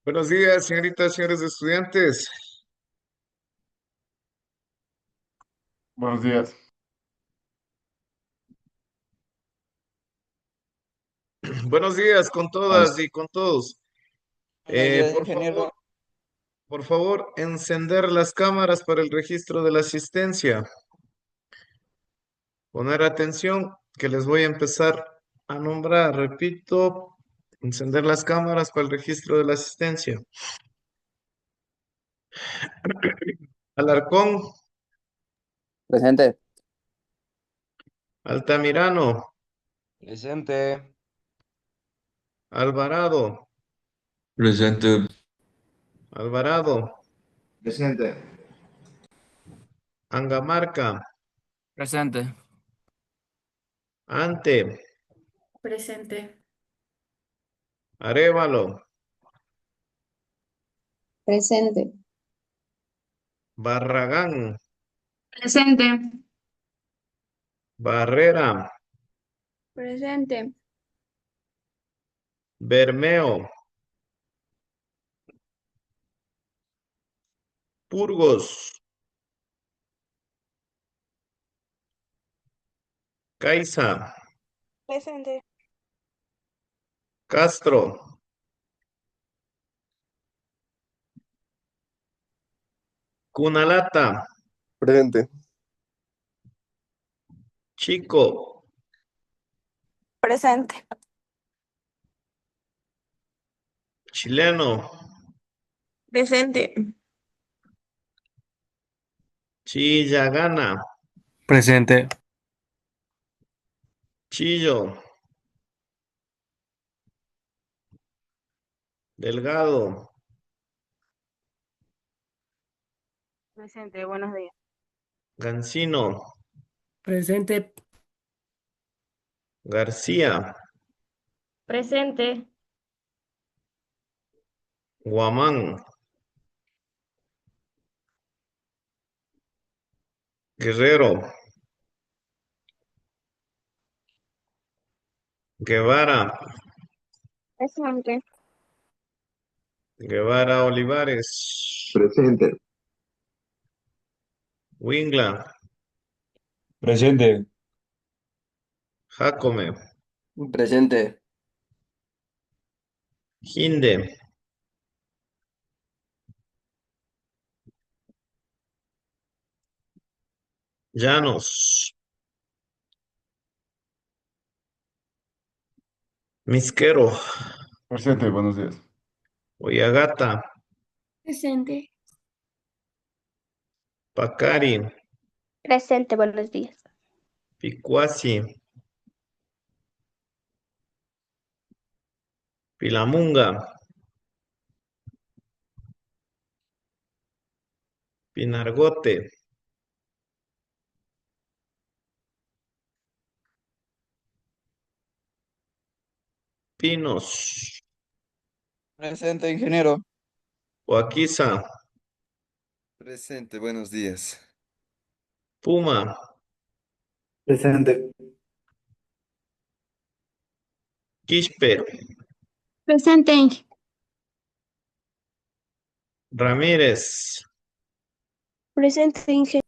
Buenos días, señoritas, señores estudiantes. Buenos días. Buenos días con todas y con todos. Buenos días, Por favor, ingeniero. encender las cámaras para el registro de la asistencia. Poner atención que les voy a empezar a nombrar. Repito, encender las cámaras para el registro de la asistencia. Alarcón, Presente. Altamirano, Presente. Alvarado, Presente. Alvarado, Presente. Angamarca, Presente. Ante, Presente. Arévalo, Presente. Barragán, Presente. Barrera, Presente. Bermeo, Burgos, Caiza, Presente. Castro, Cunalata, Presente. Chico, Presente. Chileno, Presente. Chillagana, Presente. Chillo, Delgado, Presente. Buenos días. Gancino, Presente. García, Presente. Guamán, Guerrero, Guevara, Presente. Guevara Olivares, Presente. Wingla, Presente. Jacome, Presente. Ginde, Llanos, Misquero, Presente, buenos días. Oyagata, Presente. Pacari, Presente. Buenos días. Picuasi, Pilamunga, Pinargote, Pinos, Presente, ingeniero. Joaquiza, Presente, buenos días. Puma, Presente. Quispe, Presente. Ramírez, Presente.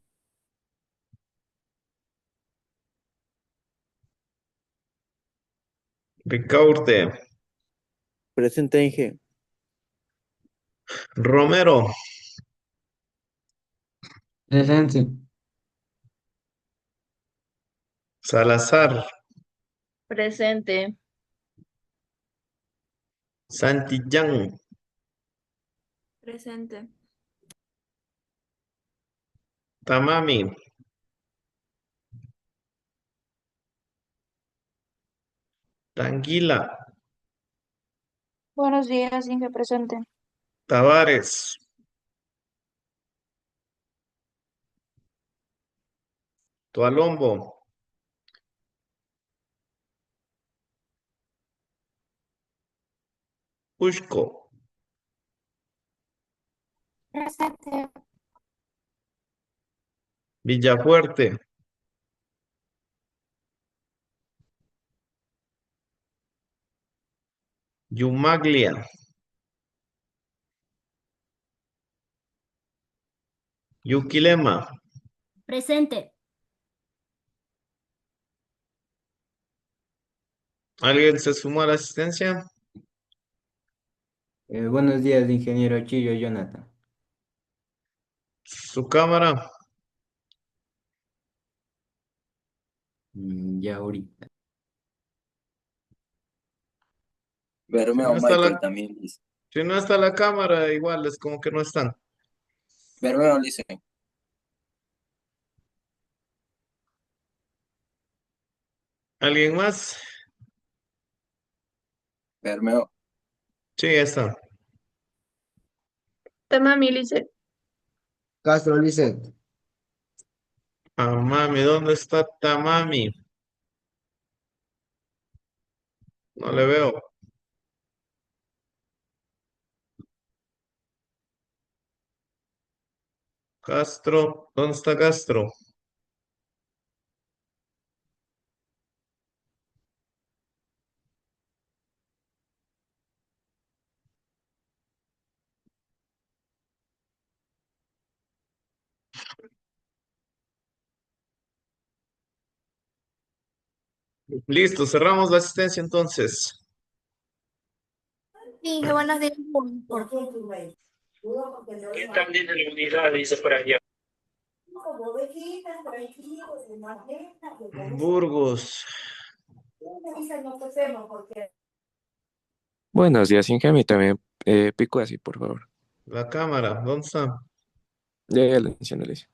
Ricaurte, Presente, Inge. Romero, Presente. Salazar, Presente. Santillán, Presente. Tamami, Tanguila, Buenos días, Inge. Presente. Tavares, Tualombo, Cusco, Presente. Villafuerte, Yumaglia, Yukilema. Presente. ¿Alguien se sumó a la asistencia? Buenos días, ingeniero Chillo Jonathan. Su cámara. Ya ahorita. Si Bermeo no está Michael la, también dice. si no está la cámara, igual es como que no están. Bermeo dice. ¿Alguien más? Bermeo. Sí, ya está. Tamami, Lice. Castro Lizeth. Mami, ¿dónde está Tamami? No le veo. Castro, ¿dónde está Castro? Listo, cerramos la asistencia entonces. Sí, buenos días. También en la unidad, dice por allá. Burgos. Buenos días, Ingeniero. También pico así, por favor. La cámara, ¿dónde está? Ya le mencioné, Alicia.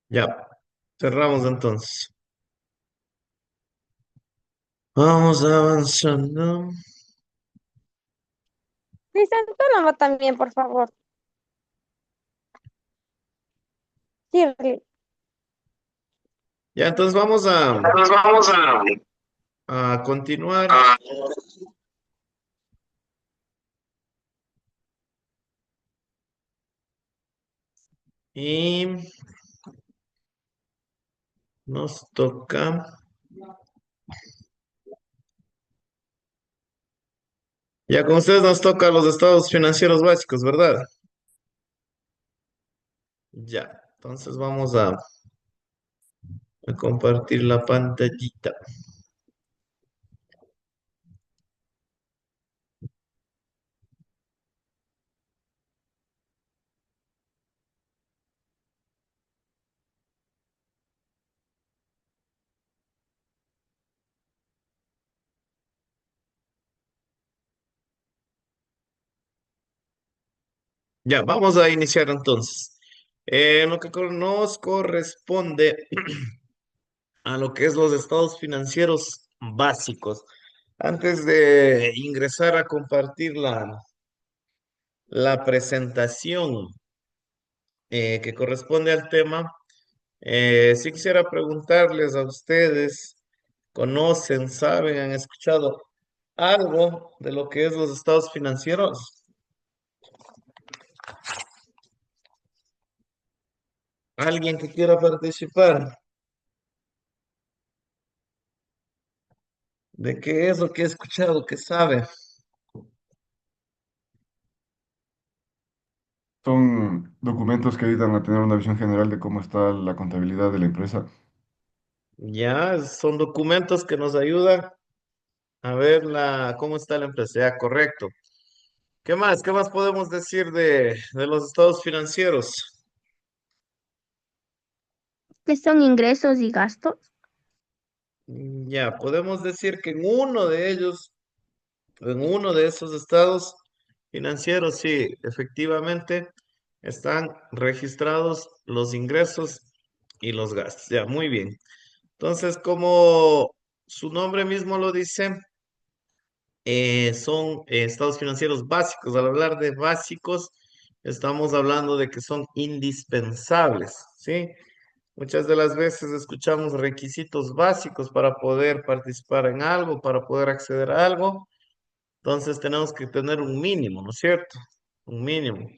Ya, cerramos entonces. Vamos avanzando. Crisantólamo también, por favor. Shirley. Ya, entonces vamos Nos vamos a continuar. a... Y nos toca. Ya con ustedes nos toca los estados financieros básicos, ¿verdad? Ya, entonces vamos a compartir la pantallita. Ya, vamos a iniciar entonces. Lo que nos corresponde a lo que es los estados financieros básicos. Antes de ingresar a compartir la presentación que corresponde al tema, sí quisiera preguntarles a ustedes, ¿conocen, saben, han escuchado algo de lo que es los estados financieros? ¿Alguien que quiera participar? ¿De qué es lo que he escuchado, que sabe? Son documentos que ayudan a tener una visión general de cómo está la contabilidad de la empresa. Ya, son documentos que nos ayudan a ver cómo está la empresa. Ya, correcto. ¿Qué más? ¿Qué más podemos decir de los estados financieros? ¿Qué son ingresos y gastos? Ya, podemos decir que en uno de esos estados financieros, sí, efectivamente, están registrados los ingresos y los gastos. Ya, muy bien. Entonces, como su nombre mismo lo dice, son estados financieros básicos. Al hablar de básicos, estamos hablando de que son indispensables, ¿sí? Muchas de las veces escuchamos requisitos básicos para poder participar en algo, para poder acceder a algo. Entonces tenemos que tener un mínimo, ¿no es cierto? Un mínimo.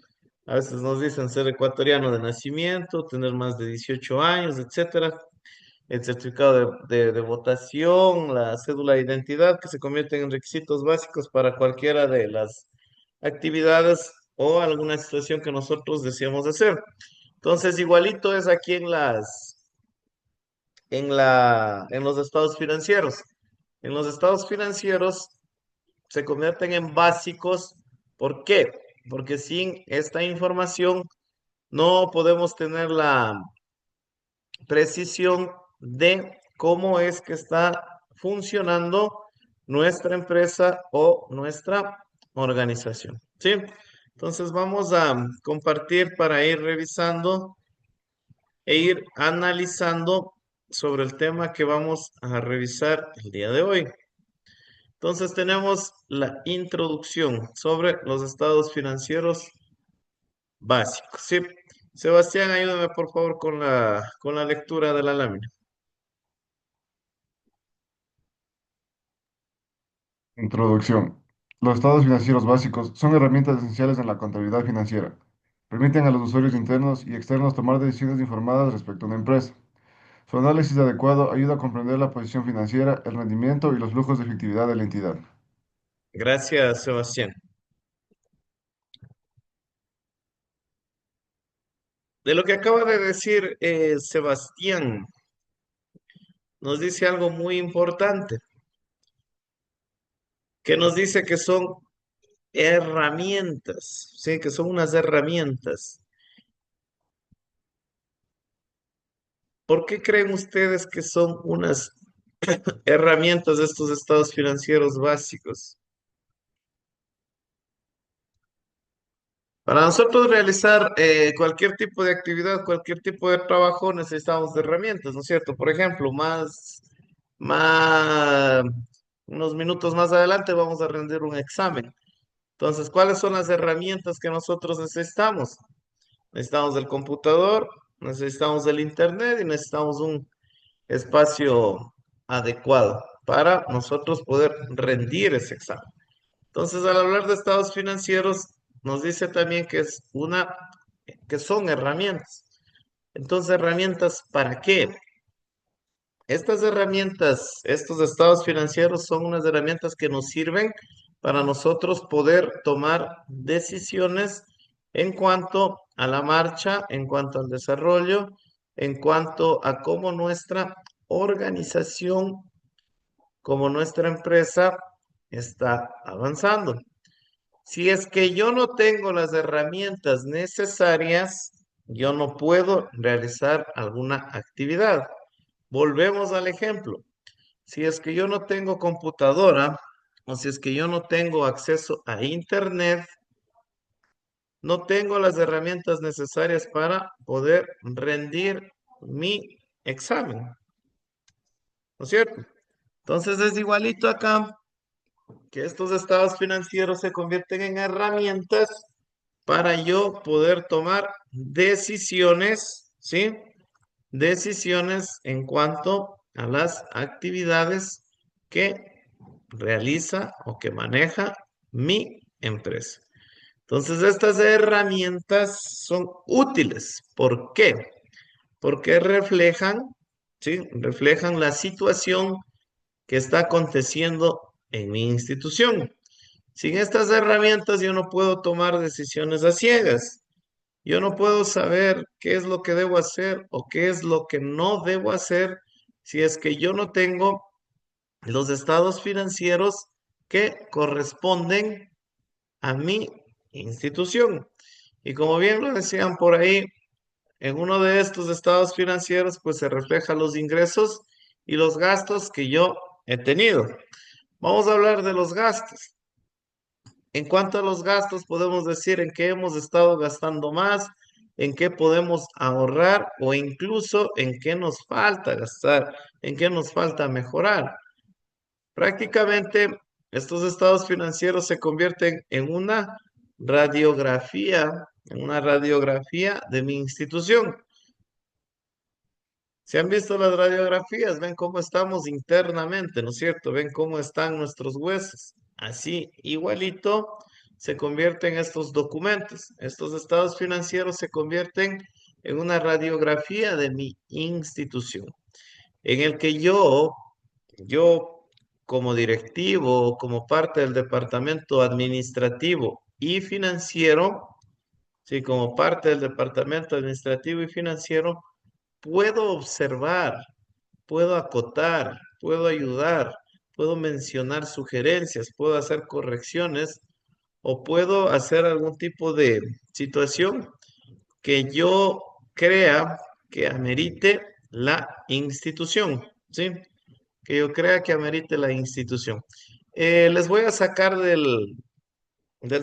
A veces nos dicen ser ecuatoriano de nacimiento, tener más de 18 años, etcétera. El certificado de votación, la cédula de identidad, que se convierten en requisitos básicos para cualquiera de las actividades o alguna situación que nosotros deseamos hacer. Entonces, igualito es aquí en los estados financieros. En los estados financieros se convierten en básicos. ¿Por qué? Porque sin esta información no podemos tener la precisión de cómo es que está funcionando nuestra empresa o nuestra organización. ¿Sí? Entonces vamos a compartir para ir revisando e ir analizando sobre el tema que vamos a revisar el día de hoy. Entonces tenemos la introducción sobre los estados financieros básicos. ¿Sí? Sebastián, ayúdame por favor con la lectura de la lámina. Introducción. Los estados financieros básicos son herramientas esenciales en la contabilidad financiera. Permiten a los usuarios internos y externos tomar decisiones informadas respecto a una empresa. Su análisis adecuado ayuda a comprender la posición financiera, el rendimiento y los flujos de efectividad de la entidad. Gracias, Sebastián. De lo que acaba de decir Sebastián, nos dice algo muy importante, que nos dice que son herramientas, ¿sí? Que son unas herramientas. ¿Por qué creen ustedes que son unas herramientas de estos estados financieros básicos? Para nosotros realizar cualquier tipo de actividad, cualquier tipo de trabajo, necesitamos de herramientas, ¿no es cierto? Por ejemplo, más, unos minutos más adelante vamos a rendir un examen. Entonces, ¿cuáles son las herramientas que nosotros necesitamos? Necesitamos del computador, necesitamos del internet y necesitamos un espacio adecuado para nosotros poder rendir ese examen. Entonces, al hablar de estados financieros, nos dice también que son herramientas. Entonces, ¿herramientas para qué? Estas herramientas, estos estados financieros son unas herramientas que nos sirven para nosotros poder tomar decisiones en cuanto a la marcha, en cuanto al desarrollo, en cuanto a cómo nuestra organización, como nuestra empresa está avanzando. Si es que yo no tengo las herramientas necesarias, yo no puedo realizar alguna actividad. Volvemos al ejemplo. Si es que yo no tengo computadora o si es que yo no tengo acceso a internet, no tengo las herramientas necesarias para poder rendir mi examen. ¿No es cierto? Entonces es igualito acá que estos estados financieros se convierten en herramientas para yo poder tomar decisiones, ¿sí? Decisiones en cuanto a las actividades que realiza o que maneja mi empresa. Entonces, estas herramientas son útiles. ¿Por qué? Porque reflejan, ¿sí? Reflejan la situación que está aconteciendo en mi institución. Sin estas herramientas yo no puedo tomar decisiones a ciegas. Yo no puedo saber qué es lo que debo hacer o qué es lo que no debo hacer si es que yo no tengo los estados financieros que corresponden a mi institución. Y como bien lo decían por ahí, en uno de estos estados financieros pues se reflejan los ingresos y los gastos que yo he tenido. Vamos a hablar de los gastos. En cuanto a los gastos, podemos decir en qué hemos estado gastando más, en qué podemos ahorrar o incluso en qué nos falta gastar, en qué nos falta mejorar. Prácticamente estos estados financieros se convierten en una radiografía de mi institución. Si han visto las radiografías, ven cómo estamos internamente, ¿no es cierto? Ven cómo están nuestros huesos. Así, igualito, se convierte en estos documentos. Estos estados financieros se convierten en una radiografía de mi institución, en el que yo como directivo, como parte del departamento administrativo y financiero, sí, como parte del departamento administrativo y financiero, puedo observar, puedo acotar, puedo ayudar, puedo mencionar sugerencias, puedo hacer correcciones o puedo hacer algún tipo de situación que yo crea que amerite la institución, ¿sí? Que yo crea que amerite la institución. Les voy a sacar del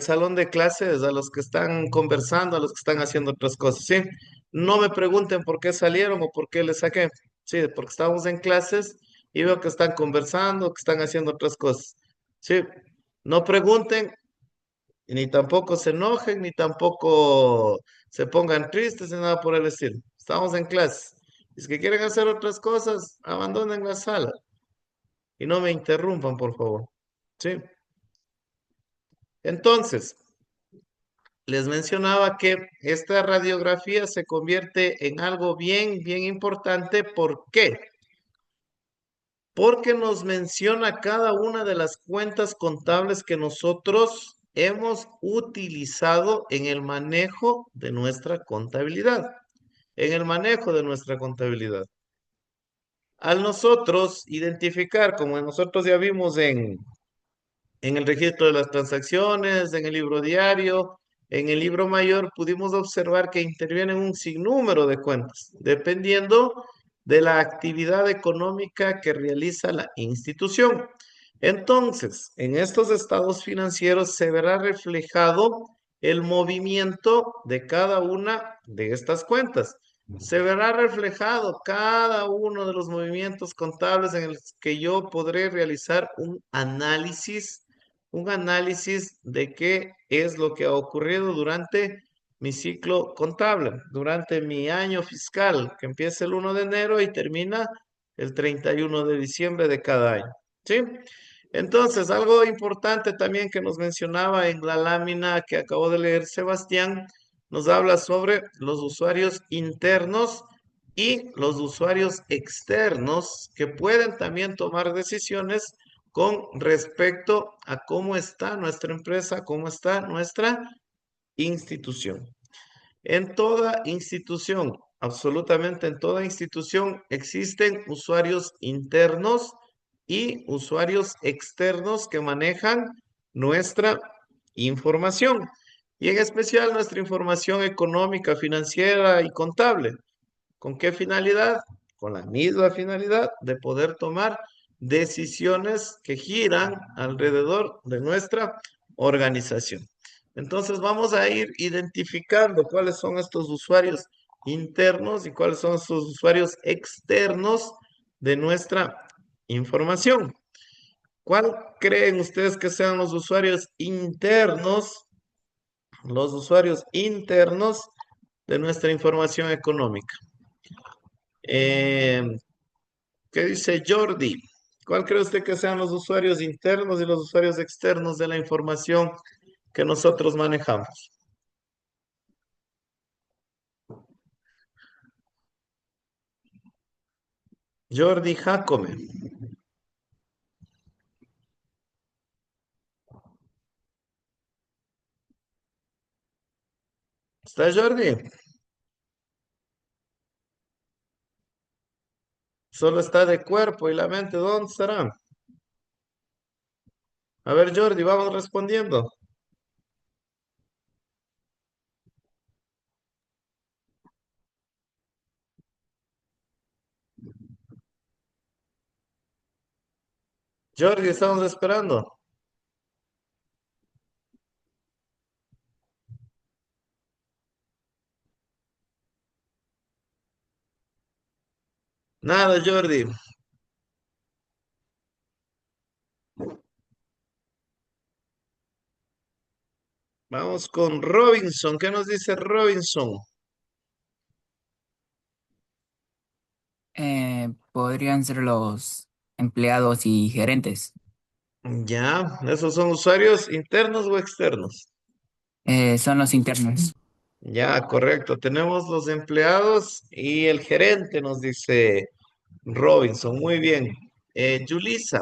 salón de clases a los que están conversando, a los que están haciendo otras cosas, ¿sí? No me pregunten por qué salieron o por qué les saqué, sí, porque estamos en clases y veo que están conversando, que están haciendo otras cosas, sí. No pregunten, ni tampoco se enojen, ni tampoco se pongan tristes, ni nada por el estilo. Estamos en clases. Si es que quieren hacer otras cosas, abandonen la sala y no me interrumpan, por favor, sí. Entonces, les mencionaba que esta radiografía se convierte en algo bien, bien importante. ¿Por qué? Porque nos menciona cada una de las cuentas contables que nosotros hemos utilizado en el manejo de nuestra contabilidad. En el manejo de nuestra contabilidad. Al nosotros identificar, como nosotros ya vimos en el registro de las transacciones, en el libro diario, en el libro mayor, pudimos observar que intervienen un sinnúmero de cuentas, dependiendo de la actividad económica que realiza la institución. Entonces, en estos estados financieros se verá reflejado el movimiento de cada una de estas cuentas. Se verá reflejado cada uno de los movimientos contables en los que yo podré realizar un análisis de qué es lo que ha ocurrido durante mi ciclo contable, durante mi año fiscal, que empieza el 1 de enero y termina el 31 de diciembre de cada año. ¿Sí? Entonces, algo importante también que nos mencionaba en la lámina que acabó de leer Sebastián, nos habla sobre los usuarios internos y los usuarios externos que pueden también tomar decisiones con respecto a cómo está nuestra empresa, cómo está nuestra institución. En toda institución, absolutamente en toda institución, existen usuarios internos y usuarios externos que manejan nuestra información y en especial nuestra información económica, financiera y contable. ¿Con qué finalidad? Con la misma finalidad de poder tomar decisiones que giran alrededor de nuestra organización. Entonces vamos a ir identificando cuáles son estos usuarios internos y cuáles son estos usuarios externos de nuestra información. ¿Cuál creen ustedes que sean los usuarios internos de nuestra información económica? Eh, ¿Qué dice Jordi? ¿Cuál cree usted que sean los usuarios internos y los usuarios externos de la información que nosotros manejamos? Jordi Jacome. ¿Está Jordi? Solo está de cuerpo y la mente. ¿Dónde estará? A ver, Jordi, vamos respondiendo. Jordi, estamos esperando. Nada, Jordi. Vamos con Robinson. ¿Qué nos dice Robinson? Podrían ser los empleados y gerentes. Ya, ¿esos son usuarios internos o externos? Son los internos. Ya, correcto. Tenemos los empleados y el gerente, nos dice Robinson. Muy bien. Yulisa,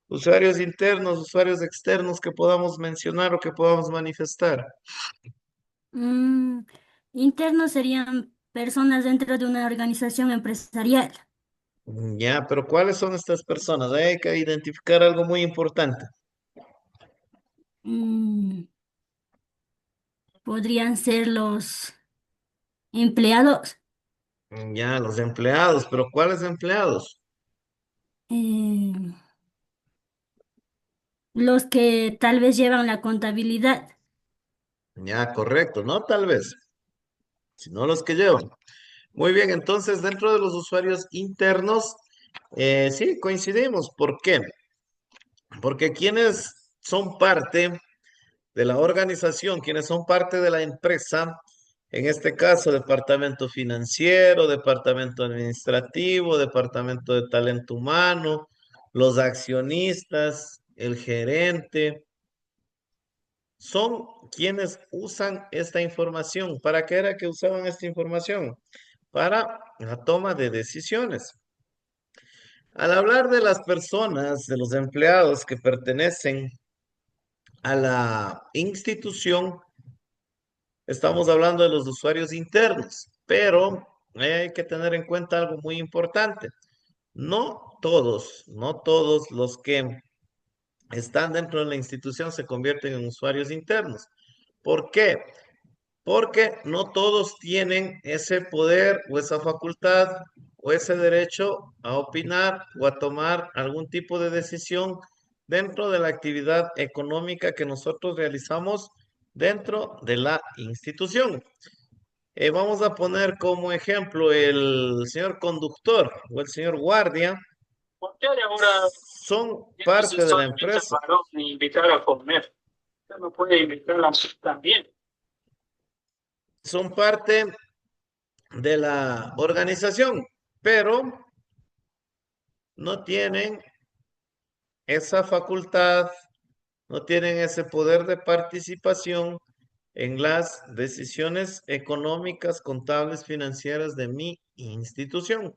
usuarios internos, usuarios externos que podamos mencionar o que podamos manifestar. Mm, internos serían personas dentro de una organización empresarial. Ya, pero ¿cuáles son estas personas? Hay que identificar algo muy importante. Mm, podrían ser los empleados, Ya, los empleados, pero ¿cuáles empleados? eh, los que tal vez llevan la contabilidad. Ya, correcto, no tal vez, sino los que llevan. Muy bien, entonces dentro de los usuarios internos, sí, coincidimos. ¿Por qué? Porque quienes son parte de la organización, quienes son parte de la empresa, en este caso, departamento financiero, departamento administrativo, departamento de talento humano, los accionistas, el gerente, son quienes usan esta información. ¿Para qué era que usaban esta información? Para la toma de decisiones. Al hablar de las personas, de los empleados que pertenecen a la institución, estamos hablando de los usuarios internos, pero hay que tener en cuenta algo muy importante. No todos los que están dentro de la institución se convierten en usuarios internos. ¿Por qué? Porque no todos tienen ese poder o esa facultad o ese derecho a opinar o a tomar algún tipo de decisión dentro de la actividad económica que nosotros realizamos dentro de la institución. Vamos a poner como ejemplo el señor conductor o el señor guardia, ¿Por qué ahora son si parte de la solamente el empresa, varón me invitar a comer? Usted me puede invitar a mí también. son parte de la organización, pero no tienen esa facultad, no tienen ese poder de participación en las decisiones económicas, contables, financieras de mi institución.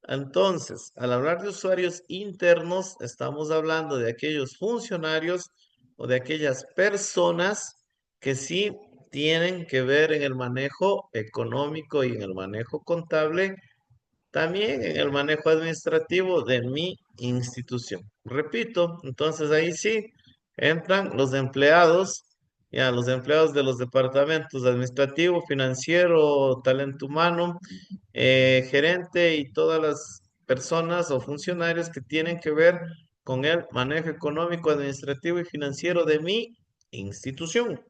Entonces, al hablar de usuarios internos, estamos hablando de aquellos funcionarios o de aquellas personas que sí tienen que ver en el manejo económico y en el manejo contable, también en el manejo administrativo de mi institución. Repito, entonces ahí sí entran los empleados, ya los empleados de los departamentos administrativo, financiero, talento humano, gerente y todas las personas o funcionarios que tienen que ver con el manejo económico, administrativo y financiero de mi institución.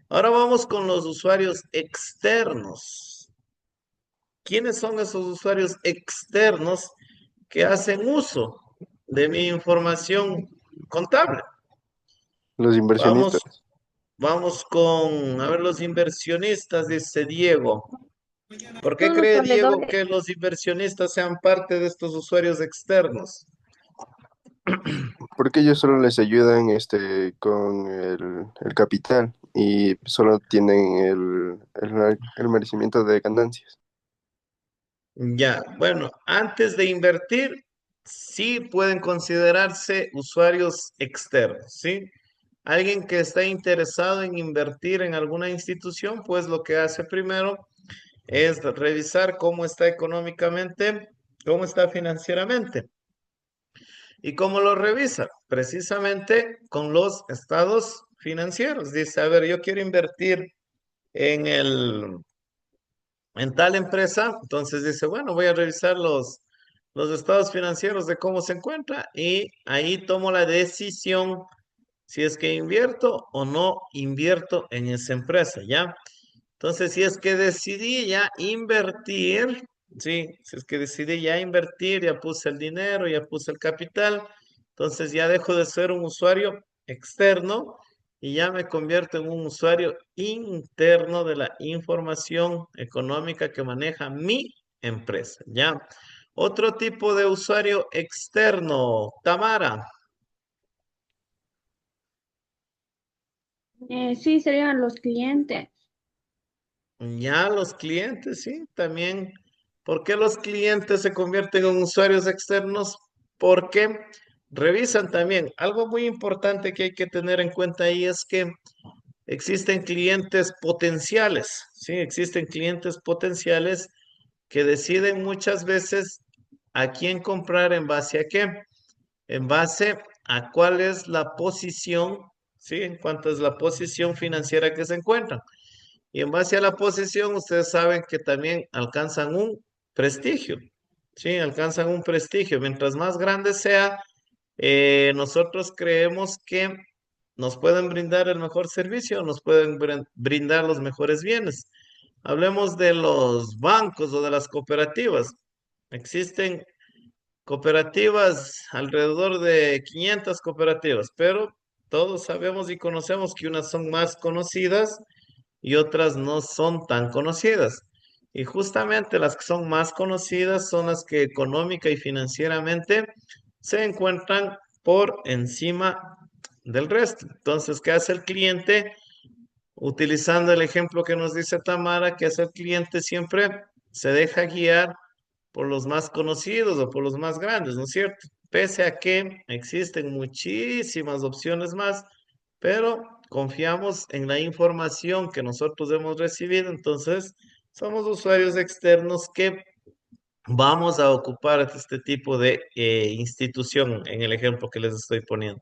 Ahora vamos con los usuarios externos. ¿Quiénes son esos usuarios externos que hacen uso de mi información contable? Los Vamos, inversionistas. vamos con, a ver, los inversionistas, dice Diego. ¿Por qué Son los cree Diego proveedores. que los inversionistas sean parte de estos usuarios externos? Porque ellos solo les ayudan con el capital y solo tienen el merecimiento de ganancias. Ya, bueno, antes de invertir, sí pueden considerarse usuarios externos, ¿sí? Alguien que está interesado en invertir en alguna institución, pues lo que hace primero es revisar cómo está económicamente, cómo está financieramente. ¿Y cómo lo revisa? Precisamente con los estados financieros. Dice, a ver, yo quiero invertir en en tal empresa, entonces dice, bueno, voy a revisar los estados financieros de cómo se encuentra y ahí tomo la decisión si es que invierto o no invierto en esa empresa, ¿ya? Entonces, si es que decidí ya invertir, sí, si es que decidí ya invertir, ya puse el dinero, ya puse el capital, entonces ya dejo de ser un usuario externo y ya me convierto en un usuario interno de la información económica que maneja mi empresa, ¿ya? Otro tipo de usuario externo, Tamara. Sí, serían los clientes. Ya los clientes, sí, también. ¿Por qué los clientes se convierten en usuarios externos? Porque revisan también. Algo muy importante que hay que tener en cuenta ahí es que existen clientes potenciales, ¿sí? Existen clientes potenciales que deciden muchas veces a quién comprar en base a qué, en base a cuál es la posición, ¿sí? En cuanto es la posición financiera que se encuentran. Y en base a la posición, ustedes saben que también alcanzan un prestigio, ¿sí? Alcanzan un prestigio. Mientras más grande sea, nosotros creemos que nos pueden brindar el mejor servicio, nos pueden brindar los mejores bienes. Hablemos de los bancos o de las cooperativas. Existen cooperativas, alrededor de 500 cooperativas, pero todos sabemos y conocemos que unas son más conocidas y otras no son tan conocidas. Y justamente las que son más conocidas son las que económica y financieramente se encuentran por encima del resto. Entonces, ¿qué hace el cliente? Utilizando el ejemplo que nos dice Tamara, ¿qué hace el cliente? Siempre se deja guiar por los más conocidos o por los más grandes, ¿no es cierto? Pese a que existen muchísimas opciones más, pero confiamos en la información que nosotros hemos recibido, entonces somos usuarios externos que vamos a ocupar este tipo de institución en el ejemplo que les estoy poniendo.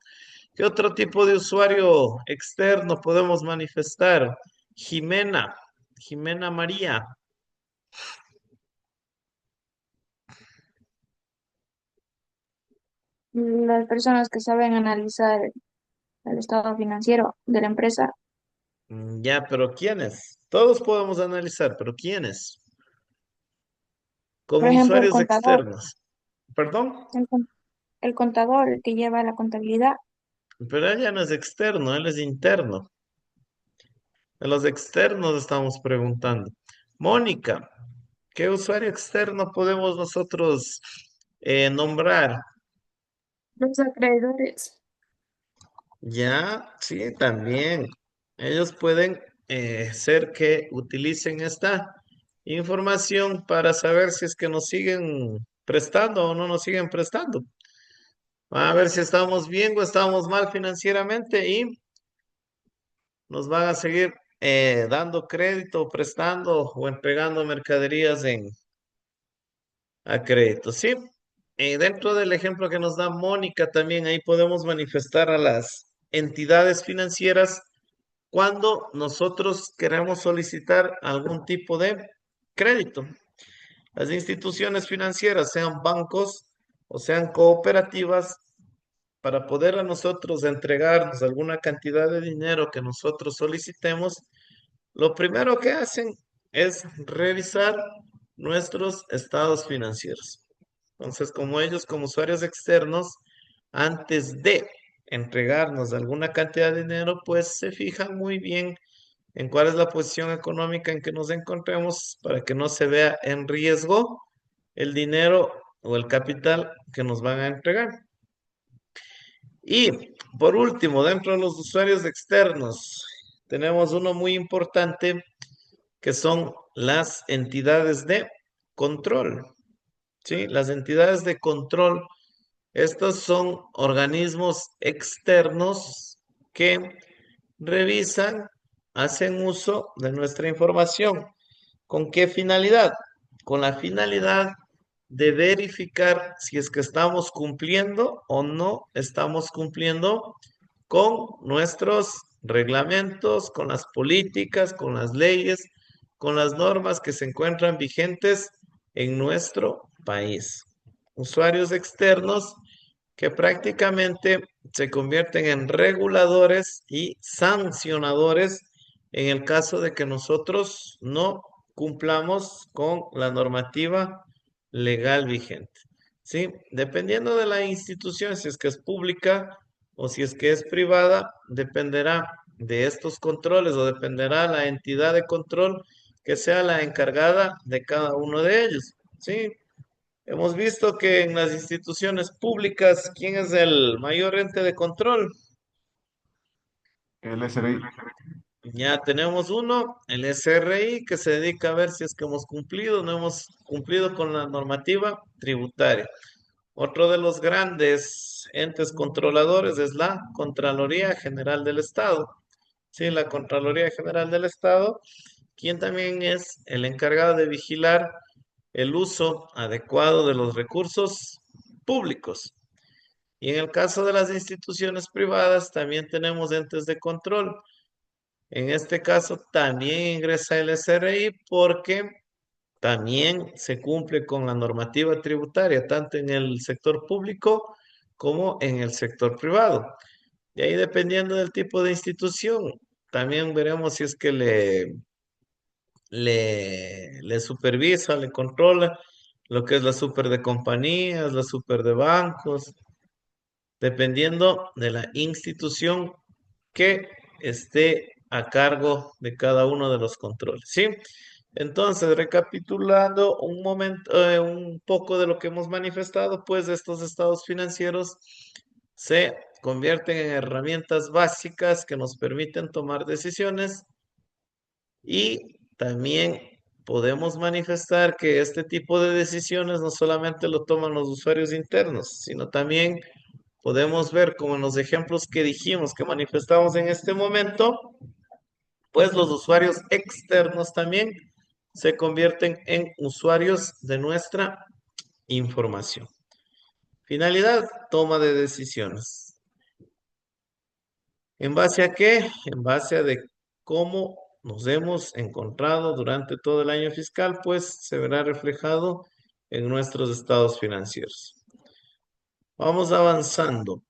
¿Qué otro tipo de usuario externo podemos manifestar? Jimena, Jimena María. Las personas que saben analizar el estado financiero de la empresa. Ya, pero ¿quiénes? Todos podemos analizar, pero ¿quiénes? Por Como ejemplo, usuarios externos. ¿Perdón? el contador, el que lleva la contabilidad. Pero él ya no es externo, él es interno. De los externos estamos preguntando. Mónica, ¿qué usuario externo podemos nosotros nombrar? Los acreedores. Ya, sí, también. Ellos pueden ser que utilicen esta información para saber si es que nos siguen prestando o no nos siguen prestando. A ver si estamos bien o estamos mal financieramente y nos van a seguir dando crédito, prestando o entregando mercaderías a crédito, ¿sí? Dentro del ejemplo que nos da Mónica, también ahí podemos manifestar a las entidades financieras cuando nosotros queremos solicitar algún tipo de crédito. Las instituciones financieras, sean bancos o sean cooperativas, para poder a nosotros entregarnos alguna cantidad de dinero que nosotros solicitemos, lo primero que hacen es revisar nuestros estados financieros. Entonces, como ellos, como usuarios externos, antes de entregarnos alguna cantidad de dinero, pues se fijan muy bien en cuál es la posición económica en que nos encontremos para que no se vea en riesgo el dinero o el capital que nos van a entregar. Y por último, dentro de los usuarios externos, tenemos uno muy importante que son las entidades de control. ¿Sí? Las entidades de control, estos son organismos externos que revisan, hacen uso de nuestra información. ¿Con qué finalidad? Con la finalidad de verificar si es que estamos cumpliendo o no estamos cumpliendo con nuestros reglamentos, con las políticas, con las leyes, con las normas que se encuentran vigentes en nuestro país. Usuarios externos que prácticamente se convierten en reguladores y sancionadores en el caso de que nosotros no cumplamos con la normativa legal vigente. ¿Sí? Dependiendo de la institución, si es que es pública o si es que es privada, dependerá de estos controles o dependerá la entidad de control que sea la encargada de cada uno de ellos. ¿Sí? Hemos visto que en las instituciones públicas, ¿quién es el mayor ente de control? El SRI. Ya tenemos uno, el SRI, que se dedica a ver si es que hemos cumplido o no hemos cumplido con la normativa tributaria. Otro de los grandes entes controladores es la Contraloría General del Estado. Sí, la Contraloría General del Estado, quien también es el encargado de vigilar el uso adecuado de los recursos públicos. Y en el caso de las instituciones privadas, también tenemos entes de control. En este caso, también ingresa el SRI porque también se cumple con la normativa tributaria, tanto en el sector público como en el sector privado. Y ahí, dependiendo del tipo de institución, también veremos si es que le supervisa, le controla lo que es la super de compañías, la super de bancos, dependiendo de la institución que esté a cargo de cada uno de los controles, ¿sí? Entonces, recapitulando un momento, un poco de lo que hemos manifestado, pues estos estados financieros se convierten en herramientas básicas que nos permiten tomar decisiones y también podemos manifestar que este tipo de decisiones no solamente lo toman los usuarios internos, sino también podemos ver, como en los ejemplos que dijimos, que manifestamos en este momento, pues los usuarios externos también se convierten en usuarios de nuestra información. Finalidad, toma de decisiones. ¿En base a qué? En base a de cómo nos hemos encontrado durante todo el año fiscal, pues se verá reflejado en nuestros estados financieros. Vamos avanzando.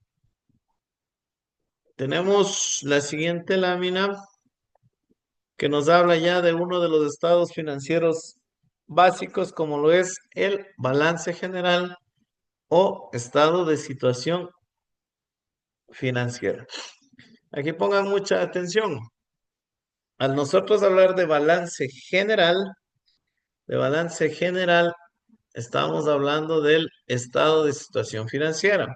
Tenemos la siguiente lámina que nos habla ya de uno de los estados financieros básicos, como lo es el balance general o estado de situación financiera. Aquí pongan mucha atención. Al nosotros hablar de balance general, estamos hablando del estado de situación financiera.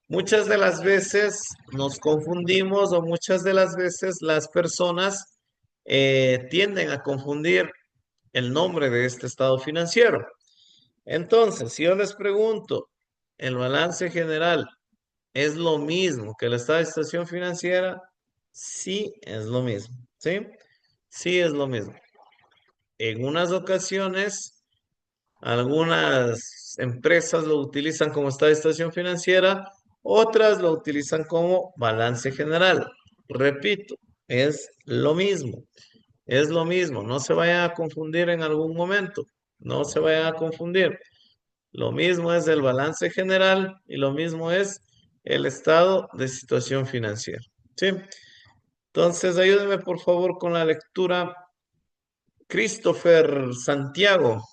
Muchas de las veces nos confundimos o muchas de las veces las personas tienden a confundir el nombre de este estado financiero. Entonces, si yo les pregunto, ¿el balance general es lo mismo que el estado de situación financiera? Sí, es lo mismo. ¿Sí? Sí, es lo mismo. En unas ocasiones, algunas empresas lo utilizan como estado de situación financiera, otras lo utilizan como balance general. Repito, es lo mismo. Es lo mismo. No se vayan a confundir en algún momento. No se vayan a confundir. Lo mismo es el balance general y lo mismo es el estado de situación financiera. ¿Sí? Entonces, ayúdenme por favor con la lectura. Christopher Santiago.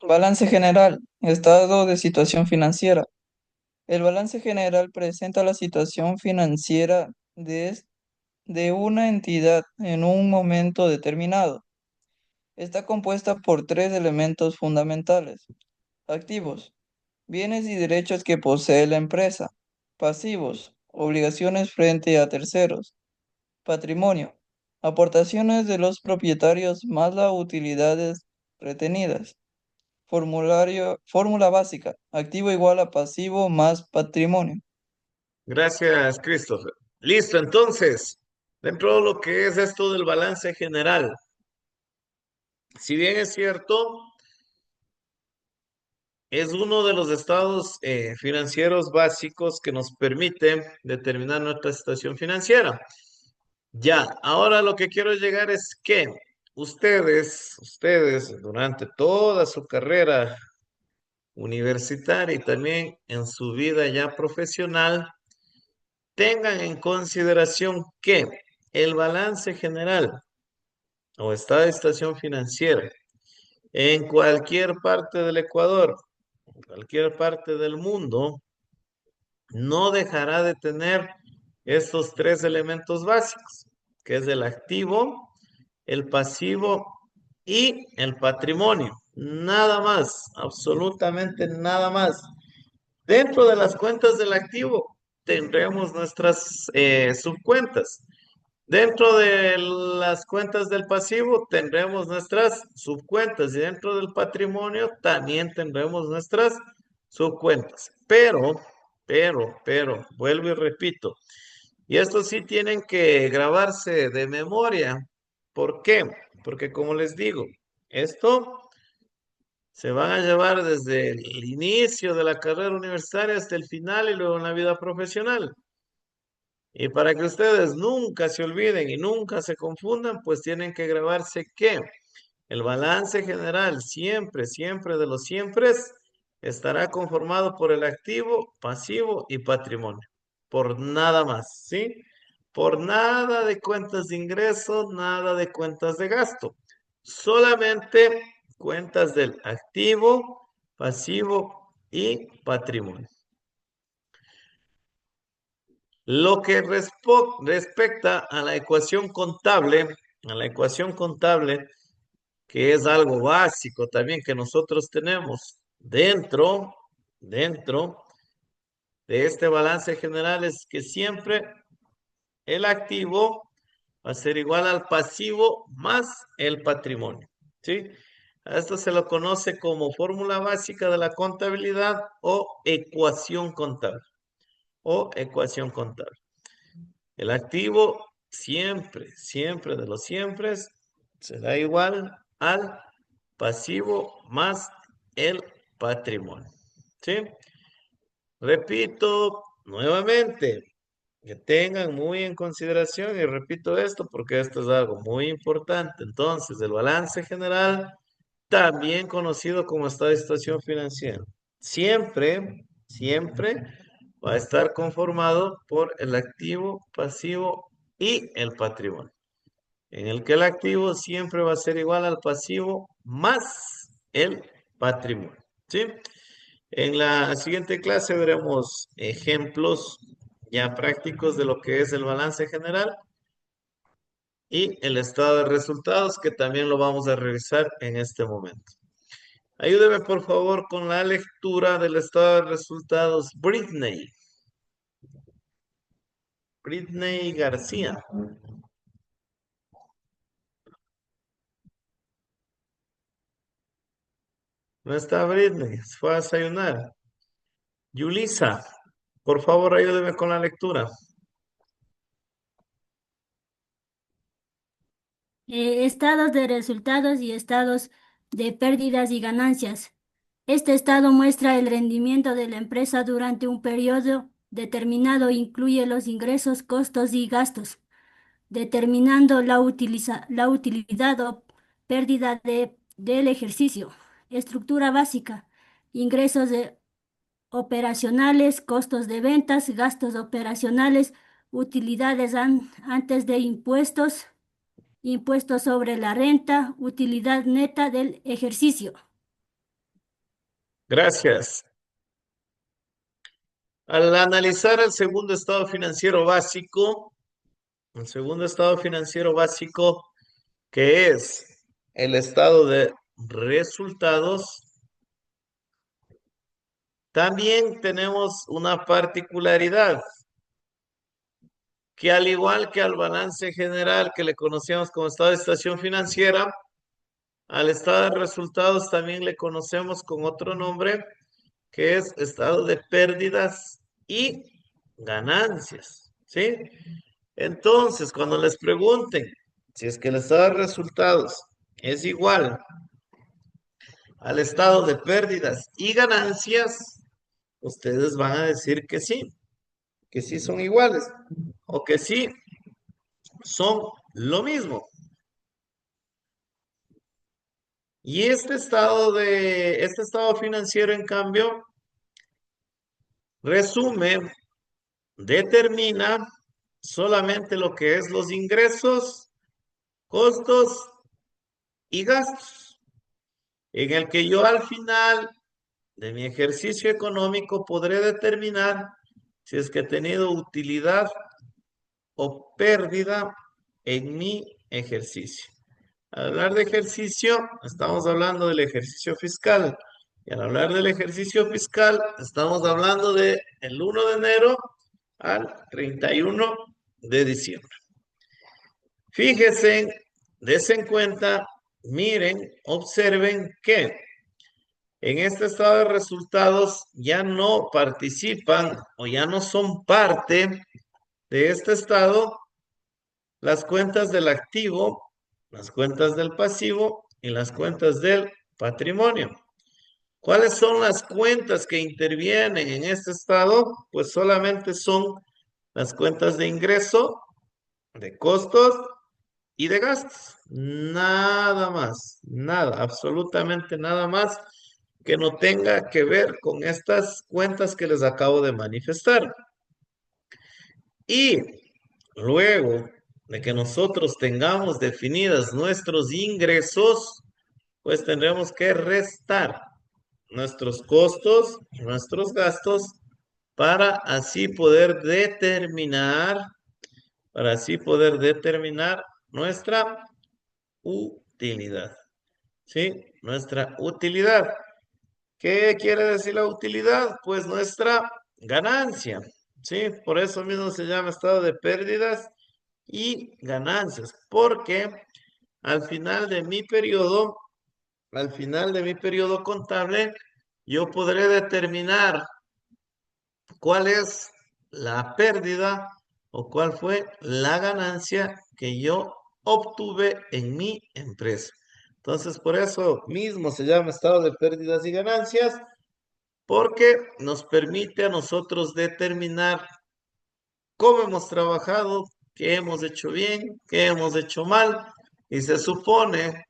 Balance general, estado de situación financiera. El balance general presenta la situación financiera de una entidad en un momento determinado. Está compuesta por tres elementos fundamentales: activos, bienes y derechos que posee la empresa; pasivos, obligaciones frente a terceros; patrimonio, aportaciones de los propietarios más las utilidades retenidas. Fórmula básica: activo igual a pasivo más patrimonio. Gracias, Christopher. Listo, entonces, dentro de lo que es esto del balance general, si bien es cierto, es uno de los estados financieros básicos que nos permite determinar nuestra situación financiera. Ya, ahora lo que quiero llegar es que ustedes, durante toda su carrera universitaria y también en su vida ya profesional, tengan en consideración que el balance general o estado de situación financiera en cualquier parte del Ecuador, en cualquier parte del mundo, no dejará de tener estos tres elementos básicos, que es el activo, el pasivo y el patrimonio. Nada más, absolutamente nada más. Dentro de las cuentas del activo tendremos nuestras subcuentas. Dentro de las cuentas del pasivo tendremos nuestras subcuentas y dentro del patrimonio también tendremos nuestras subcuentas. Pero, vuelvo y repito, y esto sí tienen que grabarse de memoria. ¿Por qué? Porque como les digo, esto se van a llevar desde el inicio de la carrera universitaria hasta el final y luego en la vida profesional. Y para que ustedes nunca se olviden y nunca se confundan, pues tienen que grabarse que el balance general siempre de los siempre estará conformado por el activo, pasivo y patrimonio. Por nada más, ¿sí? Por nada de cuentas de ingreso, nada de cuentas de gasto. Solamente cuentas del activo, pasivo y patrimonio. Lo que respecta a la ecuación contable, que es algo básico también que nosotros tenemos dentro de este balance general, es que siempre el activo va a ser igual al pasivo más el patrimonio, ¿sí? A esto se lo conoce como fórmula básica de la contabilidad o ecuación contable. El activo siempre de los siempre será igual al pasivo más el patrimonio. ¿Sí? Repito nuevamente, que tengan muy en consideración y repito esto porque esto es algo muy importante. Entonces, el balance general, también conocido como estado de situación financiera, siempre va a estar conformado por el activo, pasivo y el patrimonio, en el que el activo siempre va a ser igual al pasivo más el patrimonio, ¿sí? En la siguiente clase veremos ejemplos ya prácticos de lo que es el balance general y el estado de resultados, que también lo vamos a revisar en este momento. Ayúdeme por favor con la lectura del estado de resultados. Britney García. No está Britney, se fue a desayunar. Yulisa, por favor ayúdeme con la lectura. Estados de resultados y estados de pérdidas y ganancias. Este estado muestra el rendimiento de la empresa durante un periodo determinado, incluye los ingresos, costos y gastos, determinando la utilidad o pérdida del ejercicio. Estructura básica, ingresos operacionales, costos de ventas, gastos operacionales, utilidades antes de impuestos, impuestos sobre la renta, utilidad neta del ejercicio. Gracias. Al analizar el segundo estado financiero básico, que es el estado de resultados, también tenemos una particularidad, que al igual que al balance general que le conocemos como estado de situación financiera, al estado de resultados también le conocemos con otro nombre, que es estado de pérdidas y ganancias, ¿sí? Entonces, cuando les pregunten si es que el estado de resultados es igual al estado de pérdidas y ganancias, ustedes van a decir que sí son iguales o que sí son lo mismo. Y este estado financiero, en cambio, resume, determina solamente lo que es los ingresos, costos y gastos, en el que yo al final de mi ejercicio económico podré determinar si es que he tenido utilidad o pérdida en mi ejercicio. Al hablar de ejercicio, estamos hablando del ejercicio fiscal, Y al hablar del ejercicio fiscal, estamos hablando de el 1 de enero al 31 de diciembre. Fíjense, desen cuenta, miren, observen que en este estado de resultados ya no participan o ya no son parte de este estado las cuentas del activo, las cuentas del pasivo y las cuentas del patrimonio. ¿Cuáles son las cuentas que intervienen en este estado? Pues solamente son las cuentas de ingreso, de costos y de gastos. Nada más, nada, absolutamente nada más que no tenga que ver con estas cuentas que les acabo de manifestar. Y luego de que nosotros tengamos definidas nuestros ingresos, pues tendremos que restar nuestros costos, nuestros gastos, para así poder determinar, nuestra utilidad. ¿Sí? Nuestra utilidad. ¿Qué quiere decir la utilidad? Pues nuestra ganancia. ¿Sí? Por eso mismo se llama estado de pérdidas y ganancias, porque al final de mi periodo, contable, yo podré determinar cuál es la pérdida o cuál fue la ganancia que yo obtuve en mi empresa. Entonces, por eso mismo se llama estado de pérdidas y ganancias, porque nos permite a nosotros determinar cómo hemos trabajado, qué hemos hecho bien, qué hemos hecho mal, y se supone,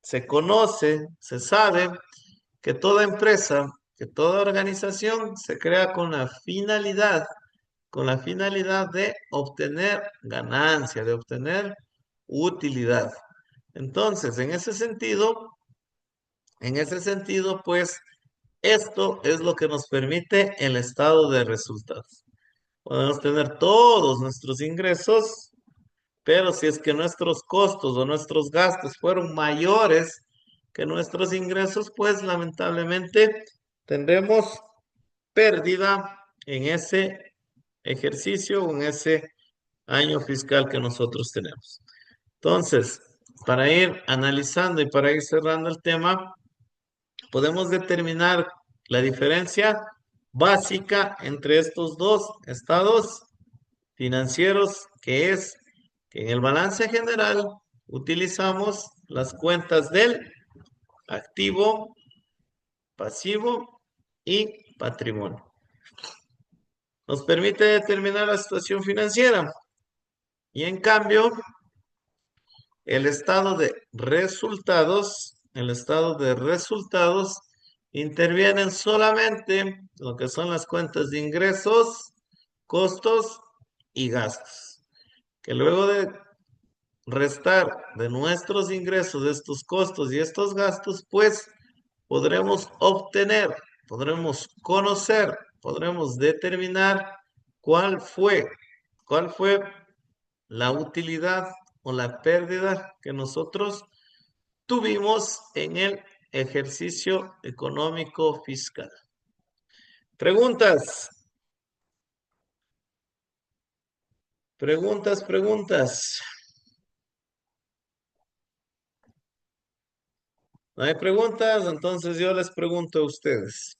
se conoce, se sabe que toda empresa, que toda organización se crea con la finalidad de obtener ganancia, de obtener utilidad. Entonces, pues, esto es lo que nos permite el estado de resultados. Podemos tener todos nuestros ingresos, pero si es que nuestros costos o nuestros gastos fueron mayores que nuestros ingresos, pues lamentablemente tendremos pérdida en ese ejercicio o en ese año fiscal que nosotros tenemos. Entonces, para ir analizando y para ir cerrando el tema, podemos determinar la diferencia básica entre estos dos estados financieros, que es que en el balance general utilizamos las cuentas del activo, pasivo y patrimonio. Nos permite determinar la situación financiera y en cambio el estado de resultados intervienen solamente lo que son las cuentas de ingresos, costos y gastos, que luego de restar de nuestros ingresos de estos costos y estos gastos, pues podremos obtener, podremos conocer, podremos determinar cuál fue la utilidad o la pérdida que nosotros tuvimos en el ejercicio económico fiscal. Preguntas. Preguntas. ¿No hay preguntas? Entonces yo les pregunto a ustedes.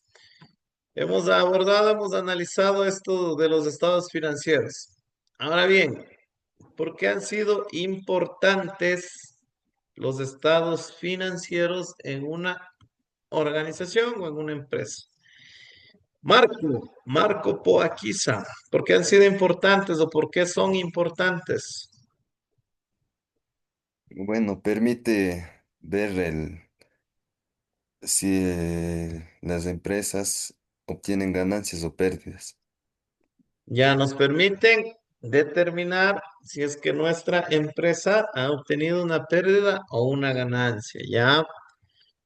Hemos analizado esto de los estados financieros. Ahora bien, ¿por qué han sido importantes los estados financieros en una organización o en una empresa? Marco Poaquiza, ¿por qué han sido importantes o por qué son importantes? Bueno, permite ver si las empresas obtienen ganancias o pérdidas. Ya nos permiten determinar si es que nuestra empresa ha obtenido una pérdida o una ganancia. Ya,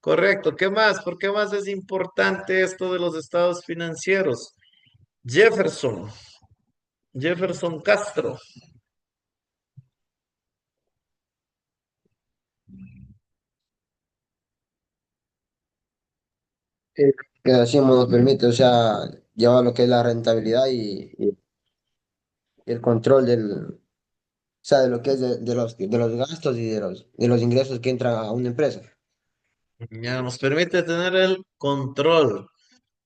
correcto. ¿Qué más? ¿Por qué más es importante esto de los estados financieros? Jefferson, Jefferson Castro. que así nos permite, o sea, llevar lo que es la rentabilidad y el control o sea, de lo que es de los gastos y de los ingresos que entran a una empresa. Ya nos permite tener el control.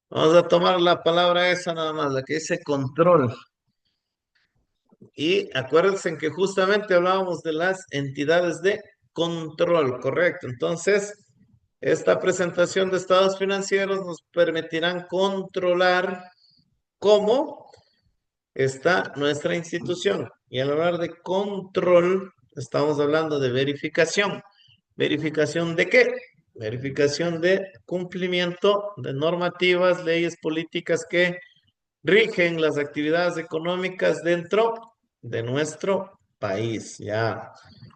Vamos a tomar la palabra esa nada más, la que dice control. Y acuérdense en que justamente hablábamos de las entidades de control, correcto. Entonces, esta presentación de estados financieros nos permitirán controlar cómo está nuestra institución. Y al hablar de control, estamos hablando de verificación. ¿Verificación de qué? Verificación de cumplimiento de normativas, leyes, políticas que rigen las actividades económicas dentro de nuestro país. Ya.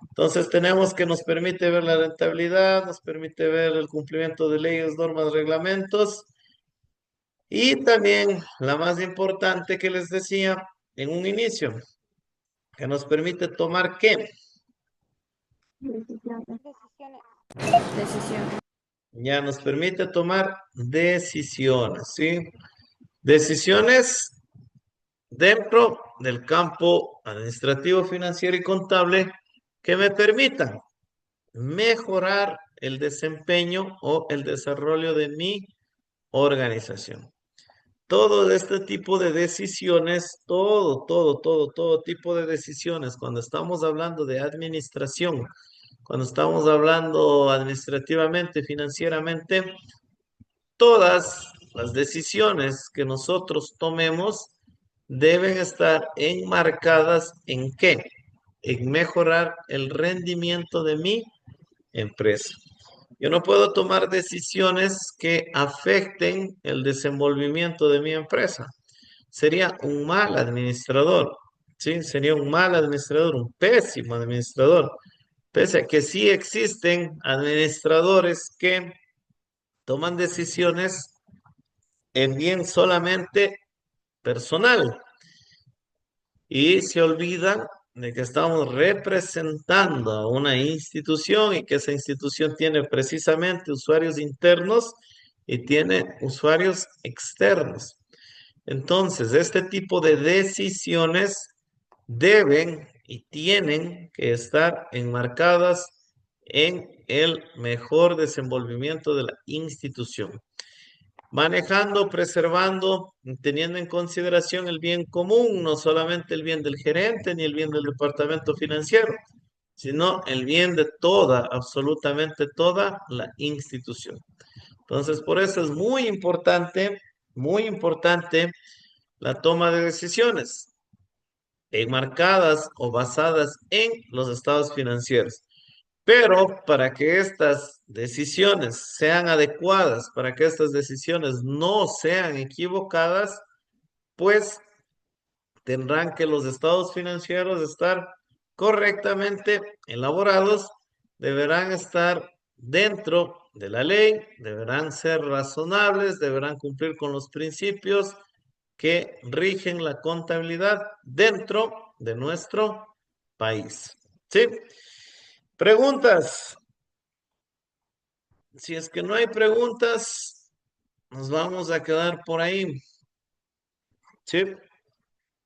Entonces tenemos que nos permite ver la rentabilidad, nos permite ver el cumplimiento de leyes, normas, reglamentos y también la más importante que les decía en un inicio, que nos permite tomar ¿qué? Decisiones. Ya nos permite tomar decisiones, ¿sí? Decisiones dentro del campo administrativo, financiero y contable que me permitan mejorar el desempeño o el desarrollo de mi organización. Todo este tipo de decisiones, todo tipo de decisiones, cuando estamos hablando de administración, cuando estamos hablando administrativamente, financieramente, todas las decisiones que nosotros tomemos deben estar enmarcadas en qué? En mejorar el rendimiento de mi empresa. Yo no puedo tomar decisiones que afecten el desenvolvimiento de mi empresa. Sería un mal administrador, ¿sí? Sería un mal administrador, un pésimo administrador. Pese a que sí existen administradores que toman decisiones en bien solamente personal y se olvidan de que estamos representando a una institución y que esa institución tiene precisamente usuarios internos y tiene usuarios externos. Entonces, este tipo de decisiones deben y tienen que estar enmarcadas en el mejor desenvolvimiento de la institución, manejando, preservando, teniendo en consideración el bien común, no solamente el bien del gerente ni el bien del departamento financiero, sino el bien de toda, absolutamente toda la institución. Entonces, por eso es muy importante la toma de decisiones enmarcadas o basadas en los estados financieros. Pero para que estas decisiones sean adecuadas, para que estas decisiones no sean equivocadas, pues tendrán que los estados financieros estar correctamente elaborados, deberán estar dentro de la ley, deberán ser razonables, deberán cumplir con los principios que rigen la contabilidad dentro de nuestro país. ¿Sí? Preguntas. Si es que no hay preguntas, nos vamos a quedar por ahí. ¿Sí?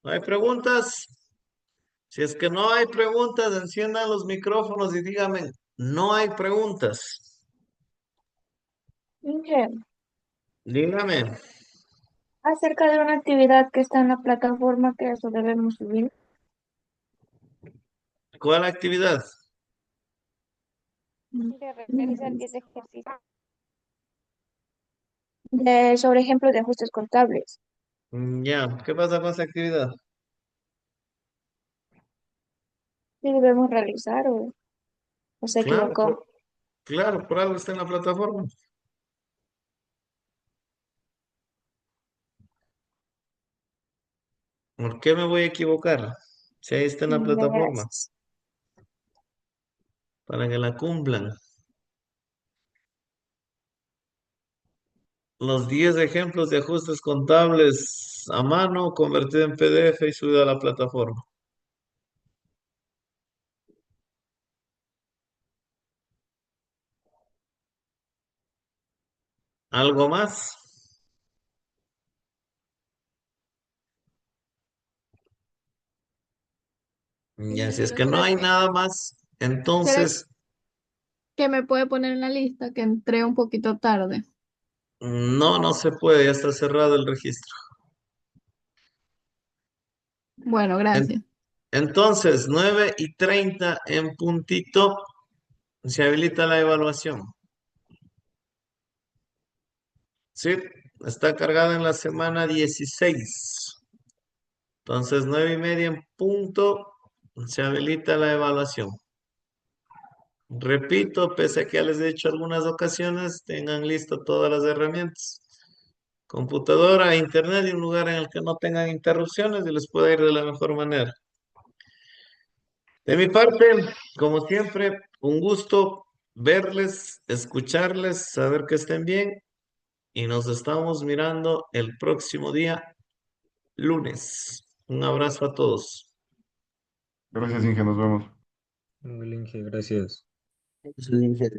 ¿No hay preguntas? Si es que no hay preguntas, enciendan los micrófonos y díganme, no hay preguntas. Inge, Dígame, acerca de una actividad que está en la plataforma que eso debemos subir. ¿cuál actividad? Realizar 10 ejercicios. Sobre ejemplos de ajustes contables. Ya, ¿qué pasa con esa actividad? ¿Sí debemos realizar o se Claro, equivocó? claro, por algo está en la plataforma. ¿Por qué me voy a equivocar? Si ahí está en la plataforma, Gracias. para que la cumplan. Los 10 ejemplos de ajustes contables a mano, convertido en PDF y subido a la plataforma. ¿Algo más? Ya, si es Pero que no ¿será hay nada más, será entonces que me puede poner en la lista que entré un poquito tarde? no se puede, ya está cerrado el registro. Bueno, En- gracias. entonces, 9:30 en puntito, se habilita la evaluación. Sí, está cargada en la semana 16. Entonces, 9:30 en punto, se habilita la evaluación. Repito, pese a que ya les he dicho algunas ocasiones, tengan listo todas las herramientas. Computadora, internet y un lugar en el que no tengan interrupciones y les pueda ir de la mejor manera. De mi parte, como siempre, un gusto verles, escucharles, saber que estén bien y nos estamos mirando el próximo día, lunes. Un abrazo a todos. Gracias, Inge, nos vemos. Inge, gracias. Eso dice,